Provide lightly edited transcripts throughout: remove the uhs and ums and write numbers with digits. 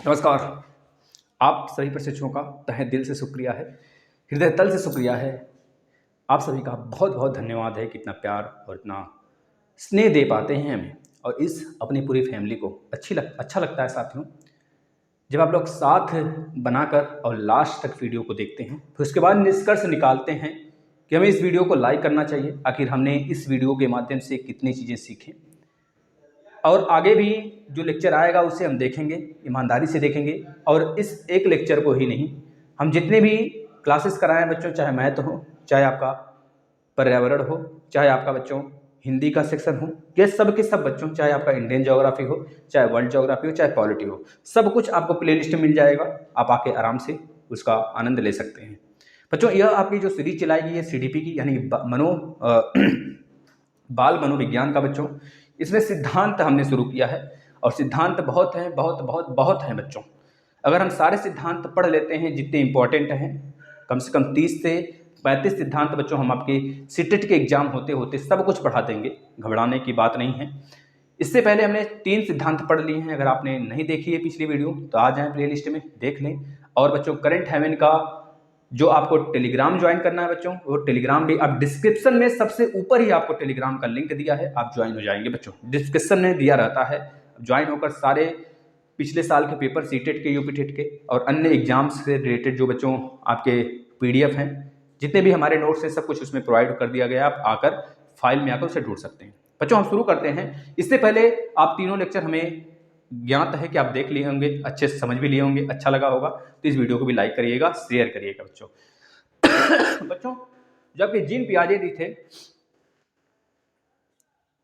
नमस्कार। आप सभी प्रशिक्षुओं का तहे दिल से शुक्रिया है, हृदय तल से शुक्रिया है। आप सभी का बहुत बहुत धन्यवाद है कि इतना प्यार और इतना स्नेह दे पाते हैं हमें और इस अपनी पूरी फैमिली को अच्छा लगता है साथियों, जब आप लोग साथ बनाकर और लास्ट तक वीडियो को देखते हैं, फिर उसके बाद निष्कर्ष निकालते हैं कि हमें इस वीडियो को लाइक करना चाहिए। आखिर हमने इस वीडियो के माध्यम से कितनी चीज़ें सीखें और आगे भी जो लेक्चर आएगा उसे हम देखेंगे, ईमानदारी से देखेंगे। और इस एक लेक्चर को ही नहीं, हम जितने भी क्लासेस कराएं बच्चों, चाहे मैथ हो, चाहे आपका पर्यावरण हो, चाहे आपका बच्चों हिंदी का सेक्शन हो, ये सब के सब बच्चों, चाहे आपका इंडियन ज्योग्राफी हो, चाहे वर्ल्ड ज्योग्राफी हो, चाहे पॉलिटी हो, सब कुछ आपको प्लेलिस्ट में मिल जाएगा। आप आके आराम से उसका आनंद ले सकते हैं बच्चों। यह आपकी जो सीरीज चलाएगी ये CDP की यानी बाल मनोविज्ञान का बच्चों, इसमें सिद्धांत हमने शुरू किया है और सिद्धांत बहुत हैं, बहुत बहुत बहुत हैं बच्चों। अगर हम सारे सिद्धांत पढ़ लेते हैं जितने इंपॉर्टेंट हैं, कम से कम 30 से 35 सिद्धांत बच्चों हम आपके सीटेट के एग्जाम होते होते सब कुछ पढ़ा देंगे, घबराने की बात नहीं है। इससे पहले हमने 3 सिद्धांत पढ़ लिए हैं। अगर आपने नहीं देखी है पिछली वीडियो तो आ जाएं प्लेलिस्ट में देख लें। और बच्चों करंट हेवन का जो आपको टेलीग्राम ज्वाइन करना है बच्चों, वो टेलीग्राम भी आप डिस्क्रिप्शन में सबसे ऊपर ही आपको टेलीग्राम का लिंक दिया है, आप ज्वाइन हो जाएंगे बच्चों। डिस्क्रिप्शन में दिया रहता है, ज्वाइन होकर सारे पिछले साल के पेपर सीटेट के, यूपी टेट के और अन्य एग्जाम्स से रिलेटेड जो बच्चों आपके PDF हैं, जितने भी हमारे नोट्स हैं, सब कुछ उसमें प्रोवाइड कर दिया गया। आप आकर फाइल में आकर उसे ढूंढ सकते हैं बच्चों। हम शुरू करते हैं। इससे पहले आप तीनों लेक्चर हमें ज्ञात है कि आप देख लिए होंगे, अच्छे से समझ भी लिए होंगे, अच्छा लगा होगा तो इस वीडियो को भी लाइक करिएगा, शेयर करिएगा बच्चों। बच्चों जबकि जीन पियाजे जी थे,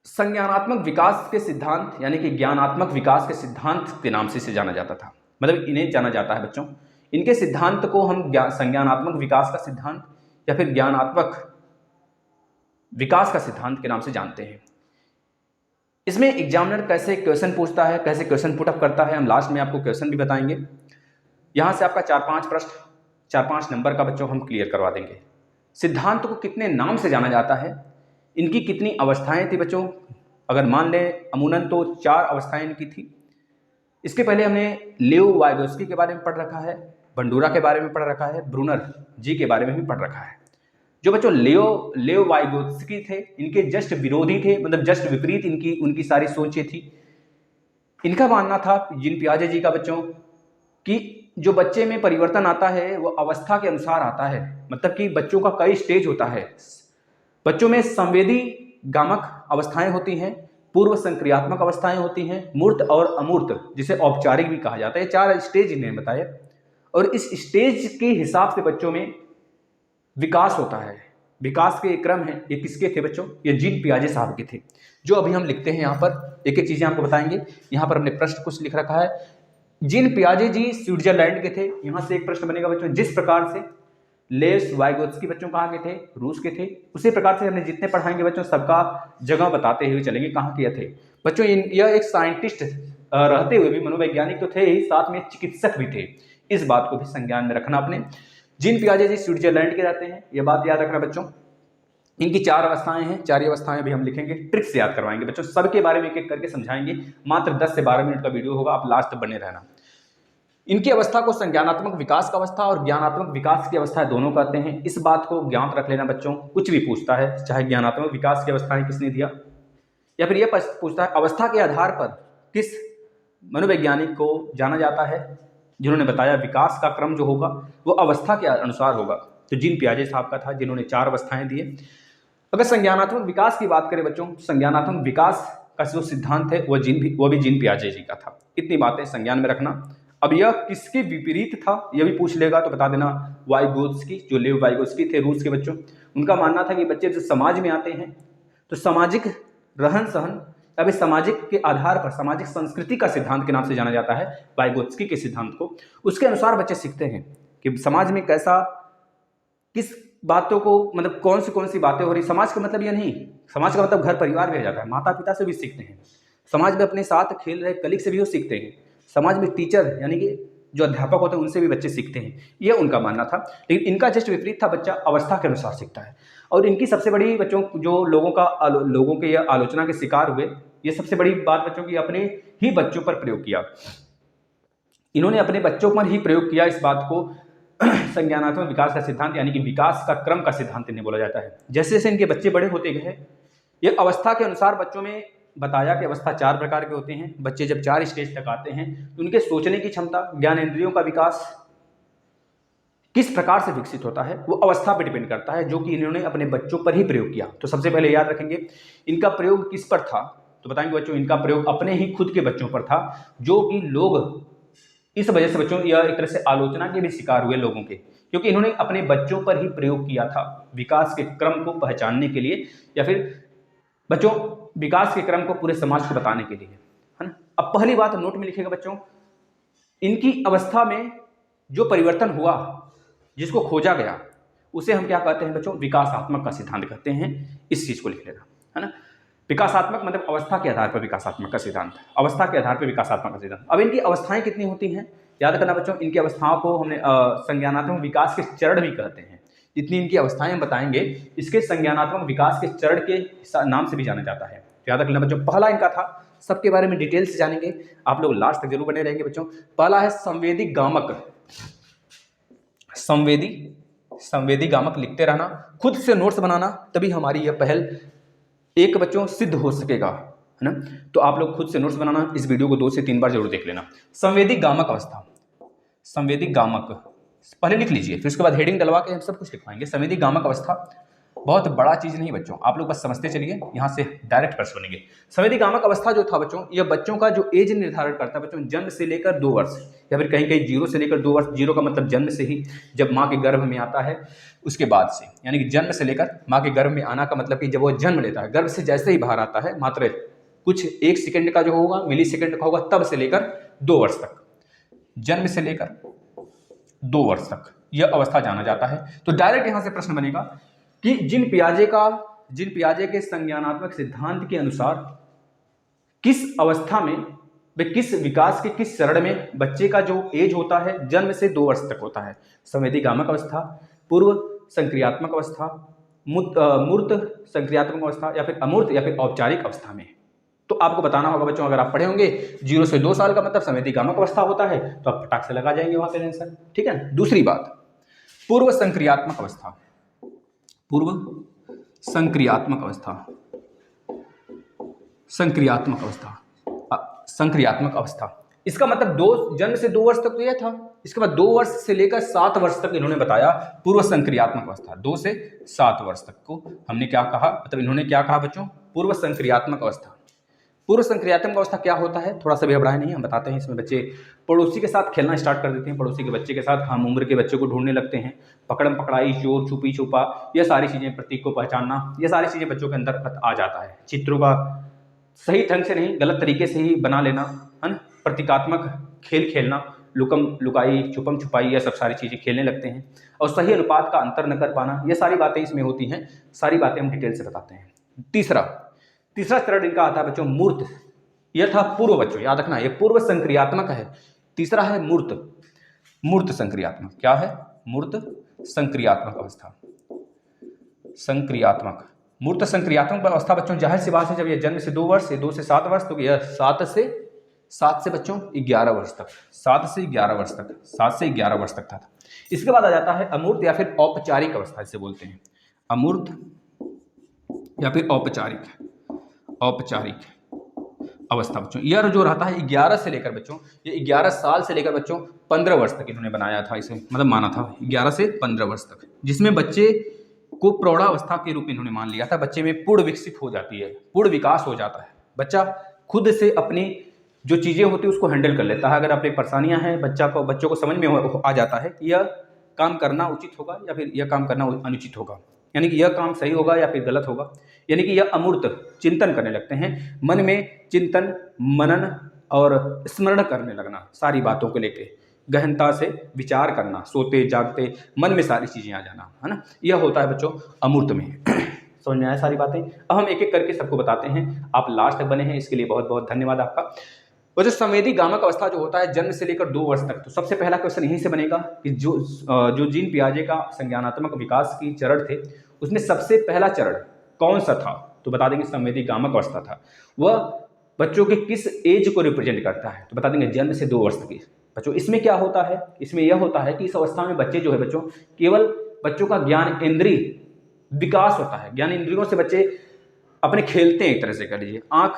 संज्ञानात्मक विकास के सिद्धांत यानी कि ज्ञानात्मक विकास के सिद्धांत के नाम से इसे जाना जाता था, मतलब इन्हें जाना जाता है बच्चों। इनके सिद्धांत को हम संज्ञानात्मक विकास का सिद्धांत या फिर ज्ञानात्मक विकास का सिद्धांत के नाम से जानते हैं। इसमें एग्जामिनर कैसे क्वेश्चन पूछता है, कैसे क्वेश्चन पुटअप करता है, हम लास्ट में आपको क्वेश्चन भी बताएंगे। यहाँ से आपका 4-5 प्रश्न 4-5 नंबर का बच्चों हम क्लियर करवा देंगे। सिद्धांत को कितने नाम से जाना जाता है, इनकी कितनी अवस्थाएं थी बच्चों, अगर मान लें अमूनन तो 4 अवस्थाएं इनकी थी। इसके पहले हमने लियो वाइगोस्की के बारे में पढ़ रखा है, बंडूरा के बारे में पढ़ रखा है, ब्रूनर जी के बारे में भी पढ़ रखा है। जो बच्चों लियो वाइगोत्स्की थे, इनके जस्ट विरोधी थे, मतलब जस्ट विपरीत उनकी सारी सोचें थी। इनका मानना था जीन पियाजे जी का बच्चों कि जो बच्चे में परिवर्तन आता है वो अवस्था के अनुसार आता है, मतलब कि बच्चों का कई स्टेज होता है। बच्चों में संवेदी गामक अवस्थाएं होती हैं, पूर्व संक्रियात्मक अवस्थाएं होती हैं, मूर्त और अमूर्त, जिसे औपचारिक भी कहा जाता है। 4 स्टेज इन्हें बताया और इस स्टेज के हिसाब से बच्चों में विकास होता है। विकास के क्रम है, ये किसके थे बच्चों, ये जीन पियाजे साहब के थे, जो अभी हम लिखते हैं। यहाँ पर एक एक चीजें आपको बताएंगे। यहाँ पर हमने प्रश्न कुछ लिख रखा है। जीन पियाजे जी स्विट्जरलैंड के थे। यहाँ से एक प्रश्न बनेगा बच्चों, जिस प्रकार से लेस वाइगोत्स्की बच्चों कहाँ के थे, रूस के थे, उसी प्रकार से हमने जितने पढ़ाएंगे बच्चों सबका जगह बताते हुए चलेंगे कहाँ के थे बच्चों। यह एक साइंटिस्ट रहते हुए भी मनोवैज्ञानिक तो थे ही, साथ में चिकित्सक भी थे। इस बात को भी संज्ञान में रखना अपने। जीन पियाजे जी स्विट्जरलैंड के रहते हैं, यह बात याद रखना बच्चों। इनकी 4 अवस्थाएं हैं, 4 अवस्थाएं भी हम लिखेंगे, ट्रिक्स से याद करवाएंगे बच्चों, सबके बारे में एक एक करके समझाएंगे। मात्र 10 से 12 मिनट का वीडियो होगा, आप लास्ट तक बने रहना। इनकी अवस्था को संज्ञानात्मक विकास का अवस्था और ज्ञानात्मक विकास की अवस्था दोनों कहते हैं। इस बात को ज्ञात रख लेना बच्चों। कुछ भी पूछता है, चाहे ज्ञानात्मक विकास की अवस्थाएं किसने दिया, या फिर यह पूछता है अवस्था के आधार पर किस मनोवैज्ञानिक को जाना जाता है, जिन्होंने बताया विकास का क्रम जो होगा वो अवस्था के अनुसार होगा, तो जीन पियाजे साहब का था, जिन्होंने 4 अवस्थाएं दिए। अगर संज्ञानात्मक विकास की बात करें बच्चों, संज्ञानात्मक विकास का जो सिद्धांत है वो भी जीन पियाजे जी का था। इतनी बातें संज्ञान में रखना। अब यह किसके विपरीत था यह भी पूछ लेगा तो बता देना, वाइगोत्स्की, जो लेव वाइगोत्स्की थे रूस के बच्चों। उनका मानना था कि बच्चे जब समाज में आते हैं तो सामाजिक रहन सहन या फिर सामाजिक के आधार पर सामाजिक संस्कृति का सिद्धांत के नाम से जाना जाता है वाइगोत्स्की के सिद्धांत को। उसके अनुसार बच्चे सीखते हैं कि समाज में कैसा, किस बातों को, मतलब कौन सी बातें हो रही। समाज का मतलब यह नहीं, समाज का मतलब घर परिवार भी आ जाता है, माता पिता से भी सीखते हैं, समाज में अपने साथ खेल रहे कलीग से भी वो सीखते हैं, समाज में टीचर यानी कि जो अध्यापक होते हैं उनसे भी बच्चे सीखते हैं। यह उनका मानना था। लेकिन इनका जस्ट विपरीत था, बच्चा अवस्था के अनुसार सीखता है। और इनकी सबसे बड़ी बच्चों जो लोगों के यह आलोचना के शिकार हुए, ये सबसे बड़ी बात बच्चों की अपने ही बच्चों पर प्रयोग किया। इन्होंने अपने बच्चों पर ही प्रयोग किया इस बात को संज्ञानात्मक विकास का सिद्धांत यानी कि विकास का क्रम का सिद्धांत इन्हें बोला जाता है। जैसे जैसे इनके बच्चे बड़े होते गए, ये अवस्था के अनुसार बच्चों में बताया कि अवस्था 4 प्रकार के होते हैं। बच्चे जब 4 स्टेज तक आते हैं तो उनके सोचने की क्षमता, ज्ञानेंद्रियों का विकास किस प्रकार से विकसित होता है वो अवस्था पर डिपेंड करता है, जो कि इन्होंने अपने बच्चों पर ही प्रयोग किया। तो सबसे पहले याद रखेंगे इनका प्रयोग किस पर था, तो बताएंगे बच्चों इनका प्रयोग अपने ही खुद के बच्चों पर था, जो कि लोग इस वजह से बच्चों यह एक तरह से आलोचना के भी शिकार हुए लोगों के, क्योंकि इन्होंने अपने बच्चों पर ही प्रयोग किया था विकास के क्रम को पहचानने के लिए, या फिर बच्चों विकास के क्रम को पूरे समाज को बताने के लिए, है ना। अब पहली बात नोट में लिखिएगा बच्चों, इनकी अवस्था में जो परिवर्तन हुआ, जिसको खोजा गया, उसे हम क्या कहते हैं बच्चों, विकासात्मक का सिद्धांत कहते हैं। इस चीज को लिख लेना, है ना। विकासात्मक मतलब अवस्था के आधार पर विकासात्मक का सिद्धांत, अवस्था के आधार पर विकासात्मक का सिद्धांत। अब इनकी अवस्थाएं कितनी होती हैं, याद करना बच्चों, इनकी अवस्थाओं को हमने संज्ञानात्मक विकास के चरण भी कहते हैं। जितनी इनकी अवस्थाएं हम बताएंगे, इसके संज्ञानात्मक विकास के चरण के नाम से भी जाना जाता है। याद रखना बच्चों, पहला इनका था, सबके बारे में डिटेल से जानेंगे, आप लोग लास्ट तक जरूर बने रहेंगे बच्चों। पहला है संवेदी गामक। संवेदी गामक लिखते रहना, खुद से नोट्स बनाना, तभी हमारी यह पहल एक बच्चों सिद्ध हो सकेगा, है ना। तो आप लोग खुद से नोट्स बनाना, इस वीडियो को 2 से 3 बार जरूर देख लेना। संवेदी गामक अवस्था, संवेदी गामक पहले लिख लीजिए, फिर उसके बाद हेडिंग डलवा के हम सब कुछ लिखवाएंगे। संवेदी गामक अवस्था बहुत बड़ा चीज नहीं बच्चों, आप लोग बस समझते चलिए, यहाँ से डायरेक्ट प्रश्न बनेंगे। संवेदी गामक अवस्था जो था बच्चों, यह बच्चों का जो एज निर्धारण करता है बच्चों, जन्म से लेकर 2 वर्ष, या फिर कहीं कहीं 0 से लेकर 2 वर्ष। 0 का मतलब जन्म से ही, जब माँ के गर्भ में आता है उसके बाद से, यानी कि जन्म से लेकर माँ के गर्भ में आना का मतलब कि जब वो जन्म लेता है, गर्भ से जैसे ही बाहर आता है, मात्र कुछ 1 सेकंड का जो होगा, मिली सेकंड का होगा, तब से लेकर 2 वर्ष तक, जन्म से लेकर 2 वर्ष तक यह अवस्था जाना जाता है। तो डायरेक्ट यहां से प्रश्न बनेगा कि जिन पियाजे के संज्ञानात्मक सिद्धांत के अनुसार किस अवस्था में, किस विकास के किस चरण में बच्चे का जो एज होता है जन्म से 2 वर्ष तक होता है। संवेदी गामक अवस्था, पूर्व संक्रियात्मक अवस्था, मूर्त संक्रियात्मक अवस्था, या फिर अमूर्त या फिर औपचारिक अवस्था में। तो आपको बताना होगा बच्चों, अगर आप पढ़े होंगे 0 से 2 साल का मतलब संवेदी गामक अवस्था होता है, तो आप फटाक से लगा जाएंगे वहां पे आंसर, ठीक है। दूसरी बात, पूर्व संक्रियात्मक अवस्था, पूर्व संक्रियात्मक अवस्था, संक्रियात्मक अवस्था, संक्रियात्मक अवस्था, इसका मतलब जन्म से 2 वर्ष तक तो यह था, इसके बाद 2 वर्ष से लेकर 7 वर्ष तक इन्होंने बताया पूर्व संक्रियात्मक अवस्था। 2 से 7 वर्ष तक को हमने क्या कहा, मतलब इन्होंने क्या कहा बच्चों, पूर्व संक्रियात्मक अवस्था। पूर्व संक्रियात्मक अवस्था क्या होता है, थोड़ा सा भी घबराए नहीं, हम बताते हैं। इसमें बच्चे पड़ोसी के साथ खेलना स्टार्ट कर देते हैं, पड़ोसी के बच्चे के साथ हम उम्र के बच्चे को ढूंढने लगते हैं, पकड़म पकड़ाई, चोर छुपी छुपा, ये सारी चीज़ें, प्रतीक को पहचानना, ये सारी चीज़ें बच्चों के अंदर आ जाता है। चित्रों का सही ढंग से नहीं, गलत तरीके से ही बना लेना, है ना। प्रतीकात्मक खेल खेलना, लुकम लुकाई, छुपम छुपाई, यह सब सारी चीज़ें खेलने लगते हैं, और सही अनुपात का अंतर न कर पाना, ये सारी बातें इसमें होती हैं। सारी बातें हम डिटेल से बताते हैं। तीसरा चरण इनका आता है बच्चों मूर्त। यह था पूर्व बच्चों, याद रखना, यह पूर्व संक्रियात्मक है। तीसरा है मूर्त संक्रियात्मक। क्या है, मूर्त संक्रियात्मक अवस्था, संक्रियात्मक, मूर्त संक्रियात्मक अवस्था बच्चों, जाहिर सी बात है, जब यह जन्म से 2 वर्ष, 2 से 7 वर्ष, तो यह 7 से बच्चों 11 वर्ष तक, 7 से 11 वर्ष तक, 7 से 11 वर्ष तक था। इसके बाद आ जाता है अमूर्त या फिर औपचारिक अवस्था, इसे बोलते हैं अमूर्त या फिर औपचारिक अवस्था बच्चों। यह जो रहता है 11 से लेकर बच्चों, ये 11 साल से लेकर बच्चों 15 वर्ष तक इन्होंने बनाया था, इसे मतलब माना था 11 से 15 वर्ष तक, जिसमें बच्चे को प्रौढ़ावस्था के रूप में इन्होंने मान लिया था। बच्चे में पूर्ण विकसित हो जाती है, पूर्ण विकास हो जाता है, बच्चा खुद से अपनी जो चीज़ें होती है उसको हैंडल कर लेता है। अगर अपनी परेशानियां हैं, बच्चों को समझ में आ जाता है कि यह काम करना उचित होगा या फिर यह काम करना अनुचित होगा, यानी कि यह काम सही होगा या फिर गलत होगा, यानी कि यह अमूर्त चिंतन करने लगते हैं। मन में चिंतन, मनन और स्मरण करने लगना, सारी बातों को लेके गहनता से विचार करना, सोते जागते मन में सारी चीज़ें आ जाना, है ना। यह होता है बच्चों अमूर्त में। समझ में आया सारी बातें। अब हम एक एक करके सबको बताते हैं, आप लास्ट तक बने हैं, इसके लिए बहुत बहुत धन्यवाद आपका। वो जो संवेदी गामक अवस्था जो होता है जन्म से लेकर 2 वर्ष तक, तो सबसे पहला क्वेश्चन यहीं से बनेगा कि जो जीन पियाजे का संज्ञानात्मक विकास की चरण थे, उसमें सबसे पहला चरण कौन सा था, तो बता देंगे संवेदी गामक अवस्था था। वह बच्चों के किस एज को रिप्रेजेंट करता है, तो बता देंगे जन्म से 2 वर्ष तक की। बच्चों इसमें क्या होता है, इसमें यह होता है कि इस अवस्था में बच्चे जो है बच्चों, केवल बच्चों का ज्ञान इंद्रिय विकास होता है। ज्ञान इंद्रियों से बच्चे अपने खेलते हैं, एक तरह से कह लीजिए। आँख,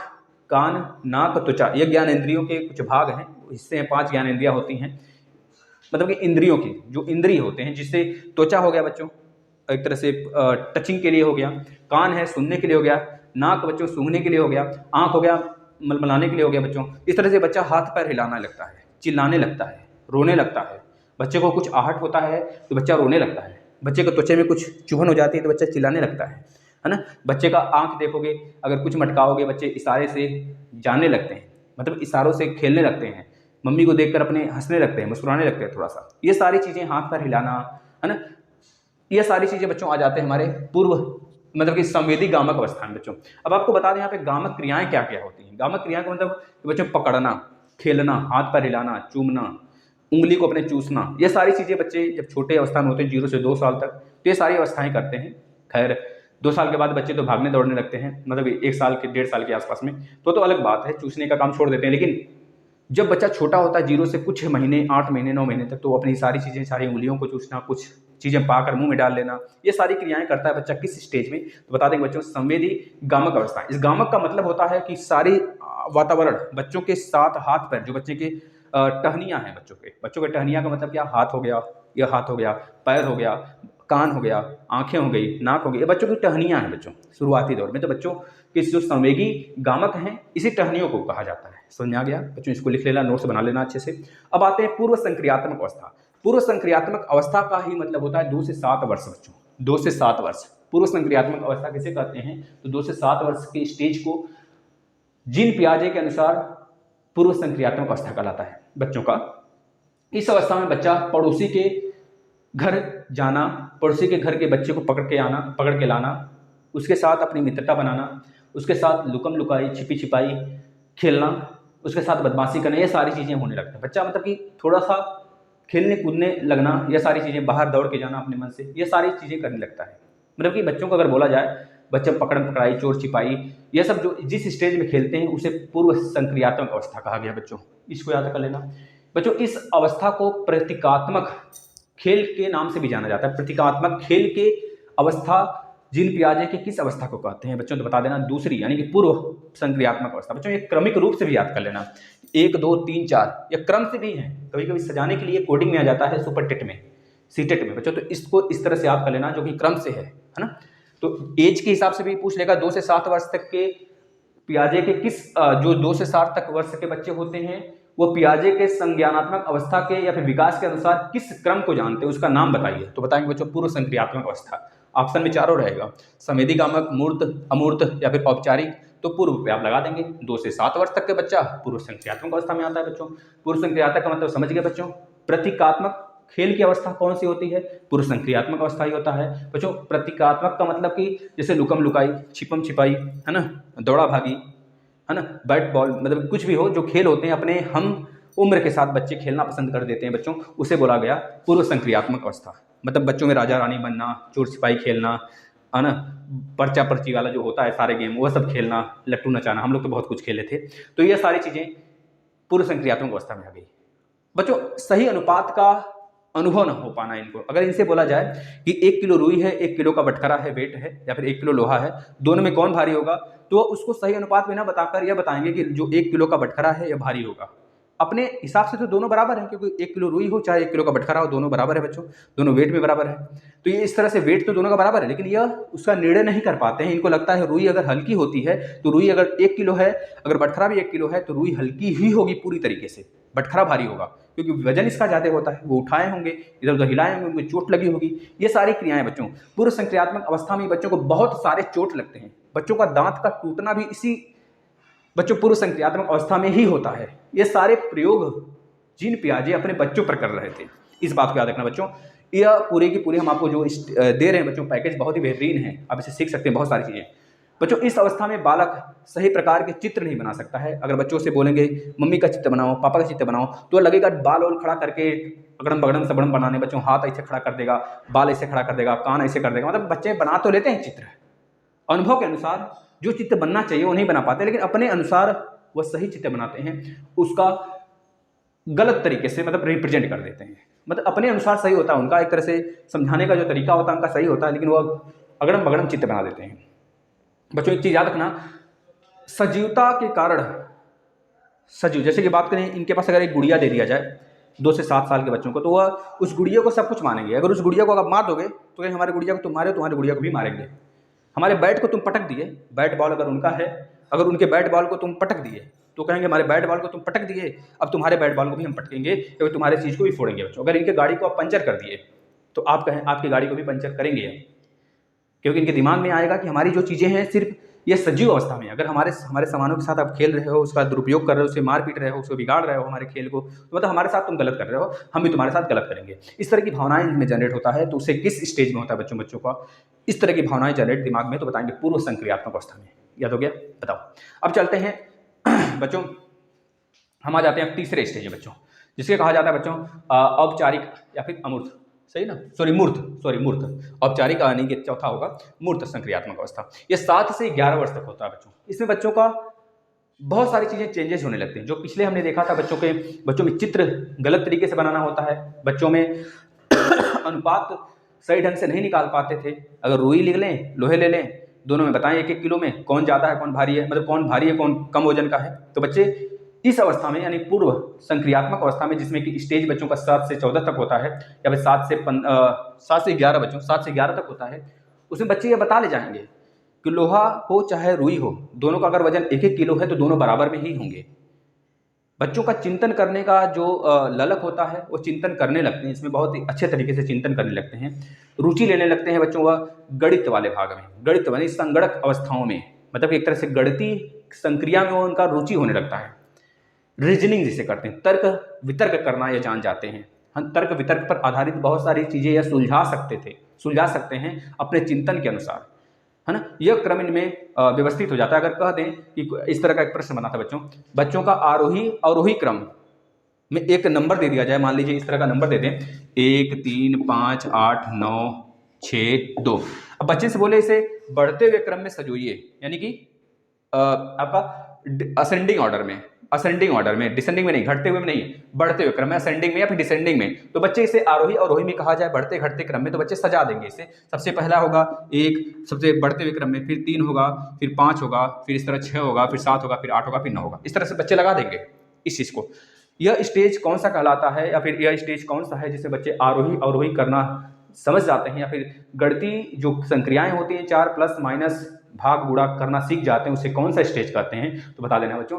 कान, नाक, त्वचा, ये ज्ञान इंद्रियों के कुछ भाग हैं, हिस्से हैं, 5 ज्ञान इंद्रियां होती हैं, मतलब कि इंद्रियों की जो इंद्रिय होते हैं, जिससे त्वचा हो गया बच्चों एक तरह से टचिंग के लिए हो गया, कान है सुनने के लिए हो गया, नाक बच्चों सूंघने के लिए हो गया, आँख हो गया मलमलाने के लिए हो गया बच्चों। इस तरह से बच्चा हाथ पैर हिलाने लगता है, चिल्लाने लगता है, रोने लगता है। बच्चे को कुछ आहट होता है तो बच्चा रोने लगता है, बच्चे को त्वचा में कुछ चुभन हो जाती है तो बच्चा चिल्लाने लगता है ना। बच्चे का आँख देखोगे, अगर कुछ मटकाओगे, बच्चे इशारे से जानने लगते हैं, मतलब इशारों से खेलने लगते हैं, मम्मी को देखकर अपने हंसने लगते हैं, मुस्कुराने लगते हैं थोड़ा सा। ये सारी चीज़ें, हाथ पैर हिलाना, है ना, ये सारी चीज़ें बच्चों आ जाते हैं हमारे पूर्व, मतलब कि संवेदी गामक अवस्था में बच्चों। अब आपको बता दें यहाँ पे गामक क्रियाएं क्या क्या होती हैं। गामक क्रियाएं का मतलब कि बच्चों पकड़ना, खेलना, हाथ पैर हिलाना, चूमना, उंगली को अपने चूसना, ये सारी चीज़ें बच्चे जब छोटे अवस्था में होते हैं 0 से 2 साल तक, तो ये सारी अवस्थाएं करते हैं। खैर 2 साल के बाद बच्चे तो भागने दौड़ने लगते हैं, मतलब 1 साल के 1.5 साल के आसपास में, तो अलग बात है, चूसने का काम छोड़ देते हैं। लेकिन जब बच्चा छोटा होता है 0 से कुछ महीने, 8 महीने 9 महीने तक, तो वो अपनी सारी चीज़ें, सारी उंगलियों को चूसना, कुछ चीज़ें पाकर मुंह में डाल लेना, ये सारी क्रियाएं करता है बच्चा किस स्टेज में, तो बता देंगे बच्चों संवेदी गामक अवस्था। इस गामक का मतलब होता है कि सारी वातावरण बच्चों के साथ, हाथ पैर जो बच्चे के टहनियाँ हैं, बच्चों के टहनियाँ का मतलब क्या, हाथ हो गया, यह हाथ हो गया, पैर हो गया, कान हो गया, आंखें हो गई, नाक हो गई, ये बच्चों की टहनियाँ हैं बच्चों शुरुआती दौर में। तो बच्चों के जो संवेगी गामक हैं, इसी टहनियों को कहा जाता है। समझ में आ गया बच्चों, इसको लिख लेना, नोट्स बना लेना अच्छे से। अब आते हैं पूर्व संक्रियात्मक अवस्था। पूर्व संक्रियात्मक अवस्था का ही मतलब होता है 2 से 7 वर्ष बच्चों, 2 से 7 वर्ष पूर्व संक्रियात्मक अवस्था किसे कहते हैं, तो 2 से 7 वर्ष के स्टेज को जीन पियाजे के अनुसार पूर्व संक्रियात्मक अवस्था कहलाता है बच्चों का। इस अवस्था में बच्चा पड़ोसी के घर जाना, पड़ोसी के घर के बच्चे को पकड़ के लाना, उसके साथ अपनी मित्रता बनाना, उसके साथ लुकम लुकाई, छिपी छिपाई खेलना, उसके साथ बदमाशी करना, ये सारी चीज़ें होने लगता है। बच्चा मतलब कि थोड़ा सा खेलने कूदने लगना, ये सारी चीज़ें, बाहर दौड़ के जाना अपने मन से, ये सारी चीज़ें करने लगता है। मतलब कि बच्चों को अगर बोला जाए, बच्चे पकड़म पकड़ाई, चोर छिपाई, ये सब जो जिस स्टेज में खेलते हैं उसे पूर्व संक्रियात्मक अवस्था कहा गया बच्चों, इसको याद कर लेना बच्चों। इस अवस्था को प्रतीकात्मक खेल के नाम से भी जाना जाता है। प्रतीकात्मक खेल के अवस्था जीन पियाजे के किस अवस्था को कहते हैं बच्चों, तो बता देना दूसरी, यानी कि पूर्व संक्रियात्मक अवस्था। बच्चों ये क्रमिक रूप से भी याद कर लेना, 1 2 3 4, यह क्रम से भी है, कभी कभी सजाने के लिए कोडिंग में आ जाता है, सुपर टेट में, सीटेट में बच्चों, तो इसको इस तरह से याद कर लेना जो कि क्रम से है ना। तो एज के हिसाब से भी पूछ लेगा, 2 से 7 वर्ष तक के पियाजे के किस, जो 2 से 7 तक वर्ष के बच्चे होते हैं, वो पियाजे के संज्ञानात्मक अवस्था के या फिर विकास के अनुसार किस क्रम को जानते हैं, उसका नाम बताइए। तो बताएंगे बच्चों पूर्व संक्रियात्मक अवस्था। ऑप्शन में चारों रहेगा, संवेदी गामक, मूर्त, अमूर्त या फिर औपचारिक। तो पूर्व पे आप लगा देंगे, 2 से 7 वर्ष तक के बच्चा पूर्व संक्रियात्मक अवस्था में आता है बच्चों। पूर्व संक्रियात्मक का मतलब समझ गए बच्चों। प्रतीकात्मक खेल की अवस्था कौन सी होती है, पूर्व संक्रियात्मक अवस्था ही होता है बच्चों। प्रतीकात्मक का मतलब कि जैसे लुकम लुकाई, छिपम छिपाई, है ना, दौड़ा भागी, है ना, बैट बॉल, मतलब कुछ भी हो जो खेल होते हैं अपने हम उम्र के साथ बच्चे खेलना पसंद कर देते हैं बच्चों, उसे बोला गया पूर्व संक्रियात्मक अवस्था। मतलब बच्चों में राजा रानी बनना, चोर सिपाही खेलना, है ना, पर्चा पर्ची वाला जो होता है सारे गेम, वो सब खेलना, लट्टू नचाना, हम लोग तो बहुत कुछ खेले थे। तो ये सारी चीज़ें पूर्व संक्रियात्मक अवस्था में आ गई बच्चों। सही अनुपात का अनुभव न हो पाना इनको, अगर इनसे बोला जाए कि 1 किलो रुई है, 1 किलो का बटखरा है, वेट है, या फिर 1 किलो लोहा है, दोनों में कौन भारी होगा, तो उसको सही अनुपात में ना बताकर यह बताएंगे कि जो 1 किलो का बटखरा है यह भारी होगा। अपने हिसाब से तो दोनों बराबर है, क्योंकि 1 किलो रुई हो चाहे 1 किलो का बटखरा हो, दोनों बराबर है बच्चों, दोनों वेट में बराबर है। तो ये इस तरह से वेट तो दोनों का बराबर है, लेकिन यह उसका निर्णय नहीं कर पाते हैं। इनको लगता है रुई अगर हल्की होती है तो रुई अगर 1 किलो है, अगर बटखरा भी 1 किलो है तो रुई हल्की ही होगी पूरी तरीके से, बटखरा भारी होगा, क्योंकि वजन इसका ज़्यादा होता है, वो उठाए होंगे, इधर उधर हिलाए होंगे, उनको चोट लगी होगी। ये सारी क्रियाएं बच्चों पूर्व संक्रियात्मक अवस्था में बच्चों को बहुत सारे चोट लगते हैं। बच्चों का दांत का टूटना भी इसी बच्चों पूर्व संक्रियात्मक अवस्था में ही होता है। ये सारे प्रयोग जीन पियाजे अपने बच्चों पर कर रहे थे, इस बात को याद रखना बच्चों। यह पूरी की पूरी हम आपको जो दे रहे हैं बच्चों, पैकेज बहुत ही बेहतरीन है, आप इसे सीख सकते हैं बहुत सारी चीज़ें बच्चों। इस अवस्था में बालक सही प्रकार के चित्र नहीं बना सकता है। अगर बच्चों से बोलेंगे मम्मी का चित्र बनाओ, पापा का चित्र बनाओ, तो लगेगा बाल वाल खड़ा करके अगड़म बगड़म सबड़म बनाने, बच्चों हाथ ऐसे खड़ा कर देगा, बाल ऐसे खड़ा कर देगा, कान ऐसे कर देगा, मतलब बच्चे बना तो लेते हैं चित्र, अनुभव के अनुसार जो चित्र बनना चाहिए वो नहीं बना पाते, लेकिन अपने अनुसार वह सही चित्र बनाते हैं। उसका गलत तरीके से मतलब रिप्रेजेंट कर देते हैं। मतलब अपने अनुसार सही होता है उनका, एक तरह से समझाने का जो तरीका होता है उनका सही होता है, लेकिन वो अगड़म बगड़म चित्त बना देते हैं। बच्चों एक चीज़ याद रखना, सजीवता के कारण सजीव, जैसे कि बात करें इनके पास अगर एक गुड़िया दे दिया जाए 2 से 7 साल के बच्चों को, तो वह उस गुड़िया को सब कुछ मानेंगे। अगर उस गुड़िया को अगर मार दोगे तो कहीं हमारे गुड़िया को तुम मारे, तुम्हारे गुड़िया को भी मारेंगे। हमारे बैट को तुम पटक दिए, बैट बॉल अगर उनका है, अगर उनके बैट बॉल को तुम पटक दिए तो कहेंगे हमारे बैट बॉल को तुम पटक दिए, अब तुम्हारे बैट बॉल को भी हम पटकेंगे, क्योंकि तुम्हारे चीज़ को भी फोड़ेंगे। बच्चों अगर इनके गाड़ी को आप पंचर कर दिए तो आप कहें आपकी गाड़ी को भी पंचर करेंगे, क्योंकि इनके दिमाग में आएगा कि हमारी जो चीज़ें हैं सिर्फ ये सजीव अवस्था में, अगर हमारे सामानों के साथ आप खेल रहे हो, उसका दुरुपयोग कर रहे हो, उसे मार पीट रहे हो, उसको बिगाड़ रहे हो हमारे खेल को, तो मतलब हमारे साथ तुम गलत कर रहे हो, हम भी तुम्हारे साथ गलत करेंगे। इस तरह की भावनाएं इनमें जनरेट होता है। तो उसे किस स्टेज में होता है बच्चों का इस तरह की भावनाएं जनरेट दिमाग में, तो बताएंगे पूर्व संक्रियात्मक अवस्था में। याद हो गया? बताओ। अब चलते हैं बच्चों, हम आ जाते हैं तीसरे स्टेज में बच्चों, जिसके कहा जाता है बच्चों औपचारिक या फिर अमूर्त, सही ना, मूर्त। औपचारिक आने के चौथा होगा मूर्त संक्रियात्मक अवस्था। ये 7 से 11 वर्ष तक होता है बच्चों। इसमें बच्चों का बहुत सारी चीजें चेंजेस होने लगते हैं। जो पिछले हमने देखा था बच्चों में चित्र गलत तरीके से बनाना होता है, बच्चों में अनुपात सही ढंग से नहीं निकाल पाते थे। अगर रुई ले लें, लोहे ले लें, दोनों में बताएं 1-1 किलो में कौन ज़्यादा है कौन भारी है, मतलब कौन भारी है कौन कम वजन का है। तो बच्चे इस अवस्था में यानी पूर्व संक्रियात्मक अवस्था में, जिसमें कि स्टेज बच्चों का 7 से 14 तक होता है, या फिर 7 से 11 बच्चों 7 से 11 तक होता है, उसमें बच्चे ये बता ले जाएंगे कि लोहा हो चाहे रुई हो, दोनों का अगर वजन 1-1 किलो है तो दोनों बराबर में ही होंगे। बच्चों का चिंतन करने का जो ललक होता है वो चिंतन करने लगते हैं, इसमें बहुत ही अच्छे तरीके से चिंतन करने लगते हैं, रुचि लेने लगते हैं बच्चों वह गणित वाले भाग में, गणित वाली संगणक अवस्थाओं में, मतलब एक तरह से गणितीय संक्रिया में उनका रुचि होने लगता है। रीजनिंग जिसे करते हैं, तर्क वितर्क करना ये जान जाते हैं। हम तर्क वितर्क पर आधारित बहुत सारी चीज़ें यह सुलझा सकते हैं अपने चिंतन के अनुसार, है ना। यह क्रम इनमें व्यवस्थित हो जाता है। अगर कह दें कि इस तरह का एक प्रश्न बना था बच्चों का आरोही अवरोही क्रम में एक नंबर दे दिया जाए, मान लीजिए इस तरह का नंबर दे दें 1 3 5 8 9 6 2। अब बच्चे से बोले इसे बढ़ते हुए क्रम में सजोइए, यानी कि आपका असेंडिंग ऑर्डर में, डिसेंडिंग में नहीं, घटते हुए में नहीं, बढ़ते हुए क्रम में, असेंडिंग में या फिर डिसेंडिंग में। तो बच्चे इसे आरोही अवरोही में कहा जाए, बढ़ते घटते क्रम में, तो बच्चे सजा देंगे इसे। सबसे पहला होगा 1, सबसे बढ़ते हुए क्रम में, फिर 3 होगा, फिर 5 होगा, फिर इस तरह 6 होगा, फिर 7 होगा, फिर 8 होगा, फिर 9 होगा। इस तरह से बच्चे लगा देंगे इस चीज़ को। यह स्टेज कौन सा कहलाता है, या फिर यह स्टेज कौन सा है जिसे बच्चे आरोही अवरोही करना समझ जाते हैं, या फिर गणितीय जो संक्रियाएं होती हैं 4 प्लस माइनस भाग गुणा करना सीख जाते हैं, उसे कौन सा स्टेज कहते हैं, तो बता देना बच्चों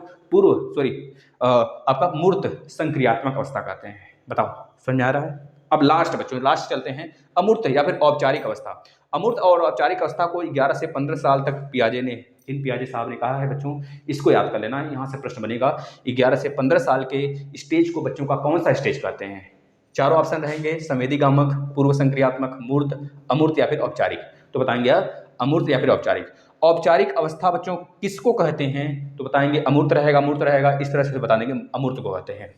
आपका मूर्त संक्रियात्मक अवस्था कहते हैं। बताओ समझ में आ रहा है? अब लास्ट चलते हैं अमूर्त या फिर औपचारिक अवस्था। अमूर्त और औपचारिक अवस्था को 11 से 15 साल तक पियाजे साहब ने कहा है बच्चों, इसको याद कर लेना, यहाँ से प्रश्न बनेगा 11 से 15 साल के स्टेज को बच्चों का कौन सा स्टेज कहते हैं। चारों ऑप्शन रहेंगे, संवेदीगामक, पूर्व संक्रियात्मक, मूर्त, अमूर्त या फिर औपचारिक। तो बताएंगे आप अमूर्त या फिर औपचारिक। औपचारिक अवस्था बच्चों किसको कहते हैं, तो बताएंगे अमूर्त रहेगा, इस तरह से बता देंगे अमूर्त को कहते हैं।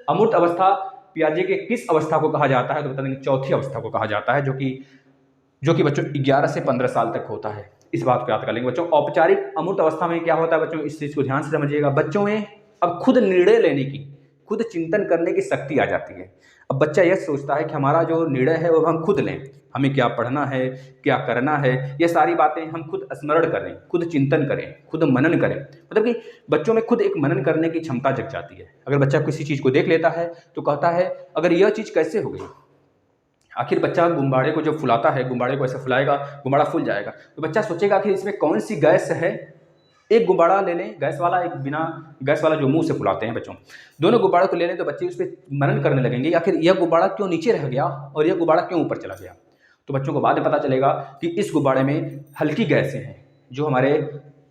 अमूर्त अवस्था पियाजे के किस अवस्था को कहा जाता है, तो बता देंगे चौथी अवस्था को कहा जाता है, जो कि बच्चों 11 से 15 साल तक होता है। इस बात को याद कर लेंगे बच्चों। औपचारिक अमूर्त अवस्था में क्या होता है बच्चों, इस चीज को ध्यान से समझिएगा। बच्चों में अब खुद निर्णय लेने की, खुद चिंतन करने की शक्ति आ जाती है। अब बच्चा यह सोचता है कि हमारा जो निर्णय है वो हम खुद लें, हमें क्या पढ़ना है, क्या करना है, ये सारी बातें हम खुद स्मरण करें, खुद चिंतन करें, खुद मनन करें। मतलब कि बच्चों में खुद एक मनन करने की क्षमता जग जाती है। अगर बच्चा किसी चीज़ को देख लेता है तो कहता है अगर यह चीज़ कैसे हो गई। आखिर बच्चा गुब्बारे को जब फुलाता है, गुब्बारे को ऐसे फुलाएगा, गुब्बारा फुल जाएगा, तो बच्चा सोचेगा आखिर इसमें कौन सी गैस है। एक गुब्बारा ले लें गैस वाला, एक बिना गैस वाला जो मुंह से फुलाते हैं बच्चों, दोनों गुब्बारों को ले लें तो बच्चे उस पर मनन करने लगेंगे, आखिर यह गुब्बारा क्यों नीचे रह गया और यह गुब्बारा क्यों ऊपर चला गया। तो बच्चों को बाद में पता चलेगा कि इस गुब्बारे में हल्की गैसें हैं, जो हमारे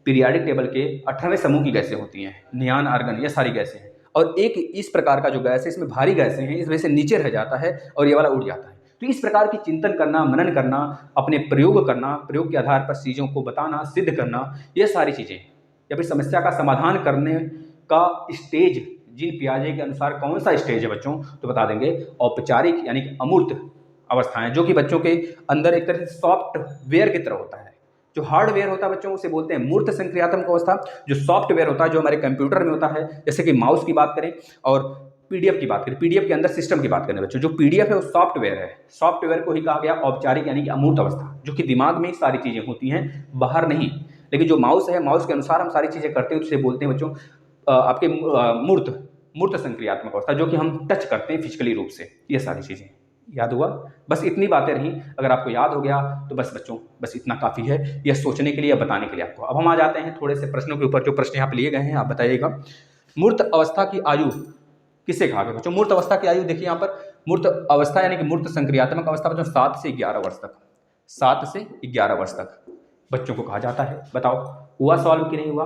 पीरियाडिक टेबल के 18वें समूह की गैसें होती हैं, नियान, आर्गन, ये सारी गैसें हैं। और एक इस प्रकार का जो गैस है, इसमें भारी गैसें हैं, इस वजह से नीचे रह जाता है और ये वाला उड़ जाता है। तो इस प्रकार की चिंतन करना, मनन करना, अपने प्रयोग करना, प्रयोग के आधार पर चीज़ों को बताना, सिद्ध करना, ये सारी चीज़ें, या फिर समस्या का समाधान करने का स्टेज जिन पियाजे के अनुसार कौन सा स्टेज है बच्चों, तो बता देंगे औपचारिक यानी कि अमूर्त अवस्थाएं, जो कि बच्चों के अंदर एक तरह से सॉफ्टवेयर की तरह होता है। जो हार्डवेयर होता है बच्चों उसे बोलते हैं मूर्त संक्रियात्मक अवस्था। जो सॉफ्टवेयर होता है, जो हमारे कंप्यूटर में होता है, जैसे कि माउस की बात करें और पीडीएफ की बात करें, पीडीएफ के अंदर सिस्टम की बात करें बच्चों, जो पीडीएफ है वो सॉफ्टवेयर है, सॉफ्टवेयर को ही कहा गया औपचारिक यानी कि अमूर्त अवस्था, जो कि दिमाग में ही सारी चीज़ें होती हैं, बाहर नहीं। लेकिन जो माउस है, माउस के अनुसार हम सारी चीज़ें करते हैं, उसे बोलते हैं बच्चों आपके मूर्त संक्रियात्मक अवस्था, जो कि हम टच करते हैं फिजिकली रूप से। ये सारी चीज़ें याद हुआ? बस इतनी बातें रहीं, अगर आपको याद हो गया तो बस बच्चों बस इतना काफ़ी है, यह सोचने के लिए या बताने के लिए आपको। अब हम आ जाते हैं थोड़े से प्रश्नों के ऊपर, जो प्रश्न यहाँ पे लिए गए हैं, आप बताइएगा। मूर्त अवस्था की आयु किसे कहा गया बच्चों? मूर्त अवस्था की आयु देखिए यहाँ पर, मूर्त अवस्था यानी कि मूर्त संक्रियात्मक अवस्था बच्चों 7 से 11 वर्ष तक, 7 से 11 वर्ष तक बच्चों को कहा जाता है। बताओ हुआ सॉल्व कि नहीं हुआ?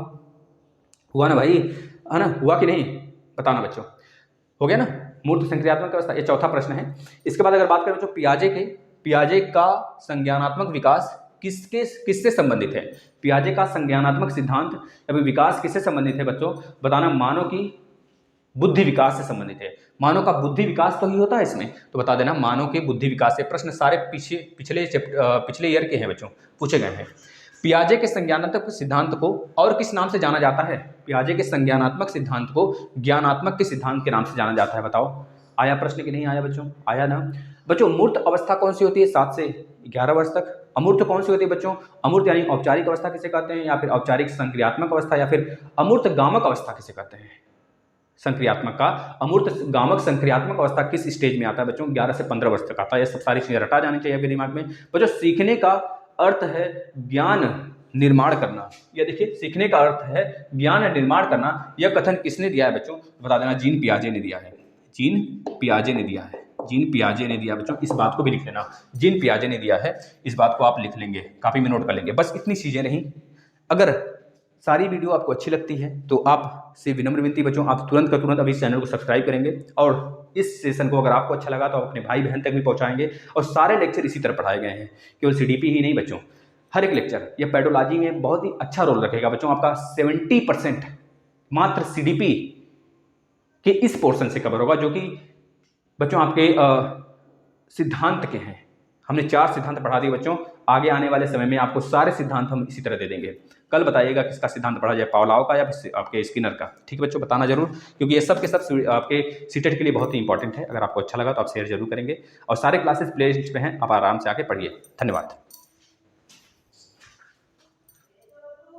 हुआ ना भाई, है ना? हुआ कि नहीं बताना बच्चों। हो गया ना मूर्त संक्रियात्मक अवस्था? ये चौथा प्रश्न है। इसके बाद अगर बात करें बच्चों पियाजे का संज्ञानात्मक विकास किससे संबंधित है? पियाजे का संज्ञानात्मक सिद्धांत या फिर विकास किससे संबंधित है बच्चों? बताना। मानव की बुद्धि विकास से संबंधित है। मानव का बुद्धि विकास तो ही होता है इसमें, तो बता देना मानव के बुद्धि विकास से। प्रश्न सारे पिछले ईयर के हैं बच्चों, पूछे गए हैं। पियाजे के संज्ञानात्मक सिद्धांत को और किस नाम से जाना जाता है? पियाजे के संज्ञानात्मक सिद्धांत को ज्ञानात्मक के सिद्धांत के नाम से जाना जाता है। बताओ आया प्रश्न कि नहीं आया बच्चों? आया ना बच्चों। मूर्त अवस्था कौन सी होती है? 7 से 11 वर्ष तक। अमूर्त कौन सी होती है बच्चों? अमूर्त यानी औपचारिक अवस्था किसे कहते हैं, या फिर औपचारिक संक्रियात्मक अवस्था, या फिर अमूर्त गामक अवस्था किसे कहते हैं? संक्रियात्मक का अमूर्त गामक संक्रियात्मक अवस्था किस स्टेज में आता है बच्चों? 11 से 15 वर्ष तक आता है। ये सब सारी चीजें रटा जानी चाहिए आपके दिमाग में बच्चों। सीखने का अर्थ है ज्ञान निर्माण करना। यह देखिए, सीखने का अर्थ है ज्ञान निर्माण करना। यह कथन किसने दिया है बच्चों? बता देना, जीन पियाजे ने दिया है। जीन पियाजे ने दिया है। जीन पियाजे ने दिया बच्चों। इस बात को भी लिख लेना, जीन पियाजे ने दिया है। इस बात को आप लिख लेंगे, काफी में नोट कर लेंगे। बस इतनी चीजें नहीं। अगर सारी वीडियो आपको अच्छी लगती है तो आप से विनम्र विनती बच्चों, आप तुरंत का तुरंत अभी इस चैनल को सब्सक्राइब करेंगे, और इस सेशन को अगर आपको अच्छा लगा तो आप अपने भाई बहन तक भी पहुंचाएंगे। और सारे लेक्चर इसी तरह पढ़ाए गए हैं, केवल सीडीपी ही नहीं बच्चों, हर एक लेक्चर यह पेडोलॉजी में बहुत ही अच्छा रोल रखेगा बच्चों। आपका 70% मात्र सीडीपी के इस पोर्शन से कवर होगा, जो कि बच्चों आपके सिद्धांत के हैं। हमने 4 सिद्धांत पढ़ा दिए बच्चों। आगे आने वाले समय में आपको सारे सिद्धांत हम इसी तरह दे देंगे। कल बताइएगा किसका सिद्धांत पढ़ा जाए, पावलाव का या फिर आपके स्किनर का। ठीक है बच्चों, बताना जरूर, क्योंकि ये सब के सब आपके सीटेट के लिए बहुत ही इंपॉर्टेंट है। अगर आपको अच्छा लगा तो आप शेयर जरूर करेंगे, और सारे क्लासेस प्ले लिस्ट पे हैं, आप आराम से आके पढ़िए। धन्यवाद।